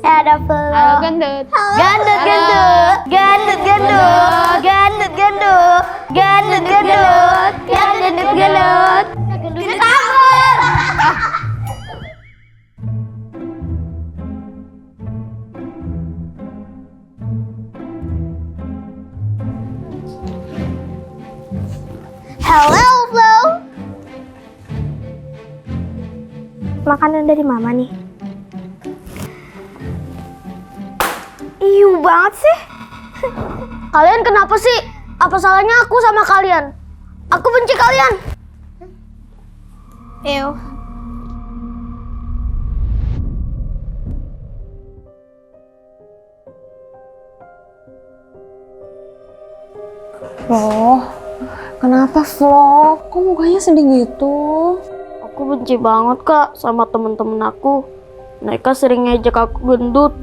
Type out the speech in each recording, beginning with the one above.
Ada Flo. Halo gendut. Gendut gendut. Gendut gendut. Gendut gendut. Gendut gendut. Gendut gendut. Gendut kabur. Hello Flo. Makanan dari mama nih. Iu banget sih. Kalian kenapa sih? Apa salahnya aku sama kalian? Aku benci kalian. Ew. Flo, kenapa Flo? Kok mukanya sedih gitu? Aku benci banget Kak sama temen-temen aku. Mereka sering ngejek aku gendut.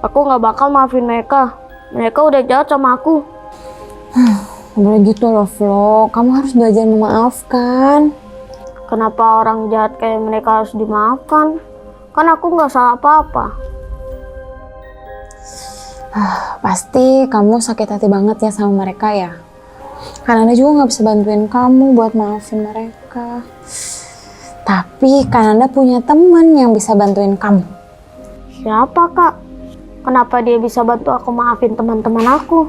Aku nggak bakal maafin mereka. Mereka udah jahat sama aku. Boleh gitu loh Flo, kamu harus belajar memaafkan. Kenapa orang jahat kayak mereka harus dimaafkan? Kan aku nggak salah apa-apa. Pasti kamu sakit hati banget ya sama mereka ya. Karena Anda juga nggak bisa bantuin kamu buat maafin mereka. Tapi kan Anda punya teman yang bisa bantuin kamu. Siapa Kak? Kenapa dia bisa bantu aku maafin teman-teman aku?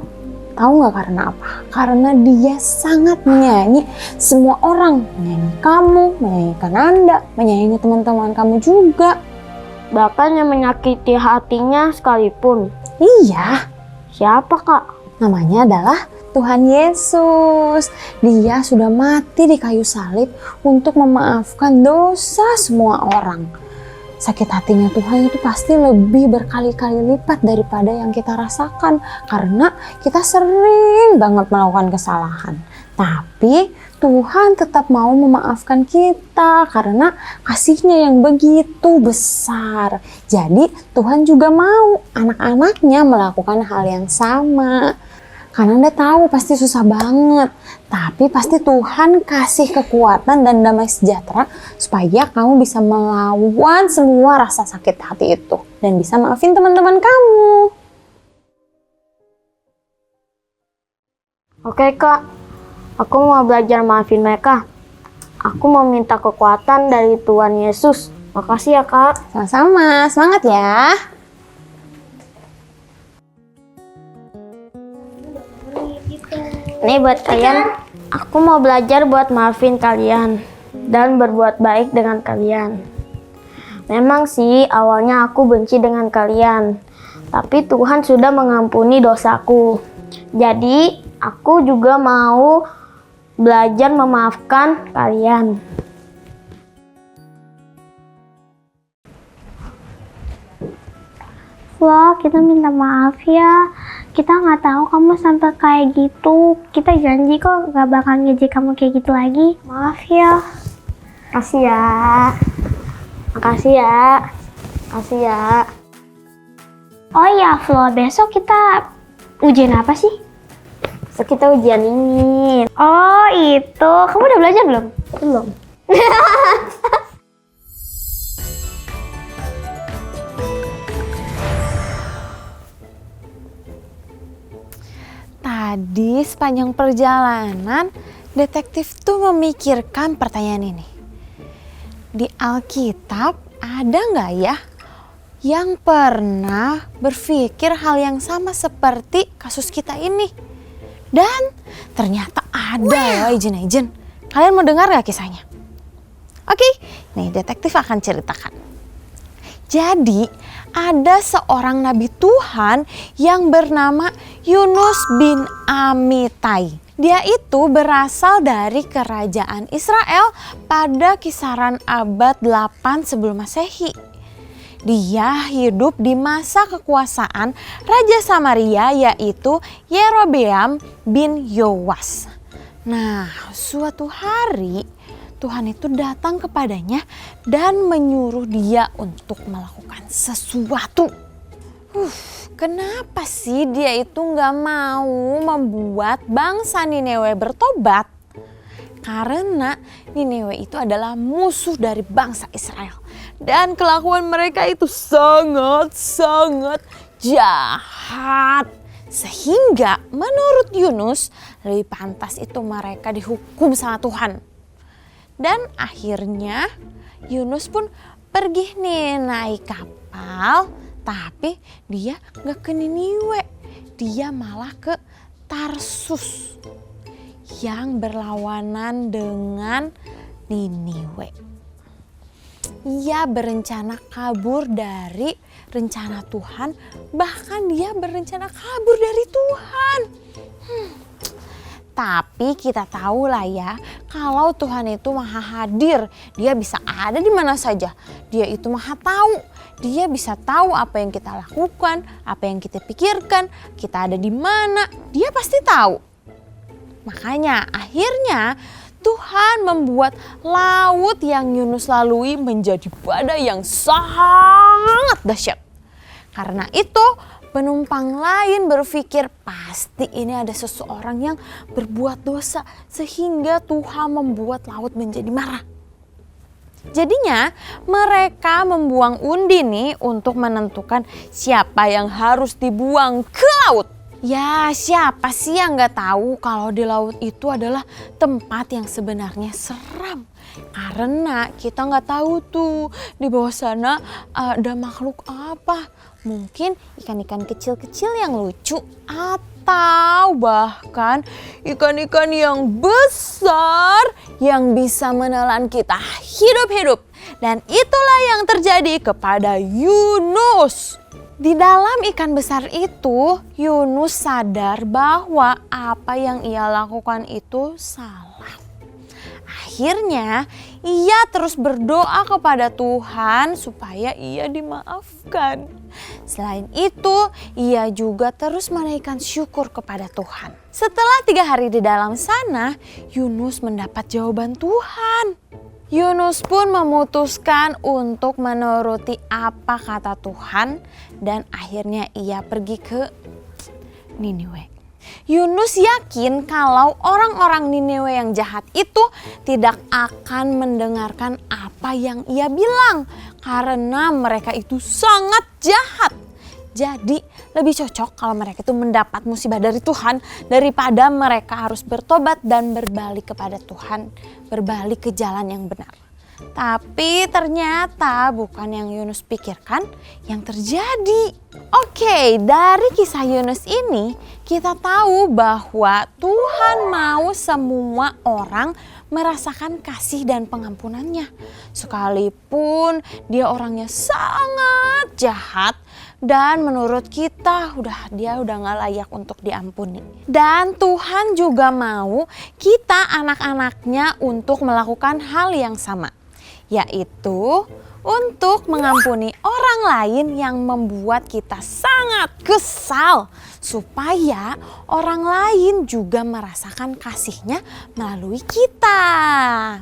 Tahu nggak karena apa? Karena dia sangat menyayangi semua orang. Menyayangi kamu, menyayangikan Anda, menyayangi teman-teman kamu juga. Bahkan yang menyakiti hatinya sekalipun. Iya, Siapa Kak? namanya adalah Tuhan Yesus. Dia sudah mati di kayu salib untuk memaafkan dosa semua orang. Sakit hatinya Tuhan itu pasti lebih berkali-kali lipat daripada yang kita rasakan. Karena kita sering banget melakukan kesalahan. Tapi Tuhan tetap mau memaafkan kita karena kasihnya yang begitu besar. Jadi Tuhan juga mau anak-anaknya melakukan hal yang sama. Karena Anda tahu pasti susah banget. Tapi pasti Tuhan kasih kekuatan dan damai sejahtera supaya kamu bisa melawan semua rasa sakit hati itu. Dan bisa maafin teman-teman kamu. Oke Kak, aku mau belajar maafin mereka. Aku mau minta kekuatan dari Tuhan Yesus. Makasih ya Kak. Sama-sama, semangat ya. Nih buat kalian, aku mau belajar buat maafin kalian dan berbuat baik dengan kalian. Memang sih awalnya aku benci dengan kalian, tapi Tuhan sudah mengampuni dosaku. Jadi aku juga mau belajar memaafkan kalian. Flo, kita minta maaf ya. Kita nggak tahu kamu sampai kayak gitu. Kita janji kok nggak bakal ngejek kamu kayak gitu lagi. Maaf ya. Makasih ya. Makasih ya. Makasih ya. Oh ya Flo, besok kita ujian apa sih? Besok kita ujian ini. Oh itu. Kamu udah belajar belum? Belum. Tadi sepanjang perjalanan, detektif tuh memikirkan pertanyaan ini. Di Alkitab ada nggak ya yang pernah berpikir hal yang sama seperti kasus kita ini? Dan ternyata ada loh Ijen. Kalian mau dengar nggak kisahnya? Oke, nih detektif akan ceritakan. Jadi ada seorang nabi Tuhan yang bernama Yunus bin Amitai. Dia itu berasal dari kerajaan Israel pada kisaran abad 8 sebelum Masehi. Dia hidup di masa kekuasaan Raja Samaria yaitu Yerobeam bin Yowas. Nah, suatu hari Tuhan itu datang kepadanya dan menyuruh dia untuk melakukan sesuatu. Kenapa sih dia itu nggak mau membuat bangsa Niniwe bertobat? Karena Niniwe itu adalah musuh dari bangsa Israel. Dan kelakuan mereka itu sangat-sangat jahat. Sehingga menurut Yunus lebih pantas itu mereka dihukum sama Tuhan. Dan akhirnya Yunus pun pergi nih naik kapal. Tapi dia gak ke Niniwe. Dia malah ke Tarsus yang berlawanan dengan Niniwe. Ia berencana kabur dari rencana Tuhan, bahkan dia berencana kabur dari Tuhan. Tapi kita tahu lah ya, kalau Tuhan itu maha hadir, dia bisa ada di mana saja. Dia itu maha tahu, dia bisa tahu apa yang kita lakukan, apa yang kita pikirkan, kita ada di mana, dia pasti tahu. Makanya akhirnya Tuhan membuat laut yang Yunus lalui menjadi badai yang sangat dahsyat. Karena itu penumpang lain berpikir pasti ini ada seseorang yang berbuat dosa sehingga Tuhan membuat laut menjadi marah. Jadinya mereka membuang undi nih untuk menentukan siapa yang harus dibuang ke laut. Ya siapa sih yang gak tahu kalau di laut itu adalah tempat yang sebenarnya seram. Karena kita gak tahu tuh di bawah sana ada makhluk apa. Mungkin ikan-ikan kecil-kecil yang lucu atau bahkan ikan-ikan yang besar yang bisa menelan kita hidup-hidup. Dan itulah yang terjadi kepada Yunus. Di dalam ikan besar itu, Yunus sadar bahwa apa yang ia lakukan itu salah. Akhirnya, ia terus berdoa kepada Tuhan supaya ia dimaafkan. Selain itu, ia juga terus menaikkan syukur kepada Tuhan. Setelah 3 hari di dalam sana, Yunus mendapat jawaban Tuhan. Yunus pun memutuskan untuk menuruti apa kata Tuhan dan akhirnya ia pergi ke Niniwe. Yunus yakin kalau orang-orang Niniwe yang jahat itu tidak akan mendengarkan apa yang ia bilang karena mereka itu sangat jahat. Jadi lebih cocok kalau mereka itu mendapat musibah dari Tuhan daripada mereka harus bertobat dan berbalik kepada Tuhan, berbalik ke jalan yang benar. Tapi ternyata bukan yang Yunus pikirkan yang terjadi. Oke, dari kisah Yunus ini kita tahu bahwa Tuhan mau semua orang merasakan kasih dan pengampunannya. Sekalipun dia orangnya sangat jahat dan menurut kita dia udah gak layak untuk diampuni. Dan Tuhan juga mau kita anak-anaknya untuk melakukan hal yang sama. Yaitu untuk mengampuni orang lain yang membuat kita sangat kesal. Supaya orang lain juga merasakan kasihnya melalui kita.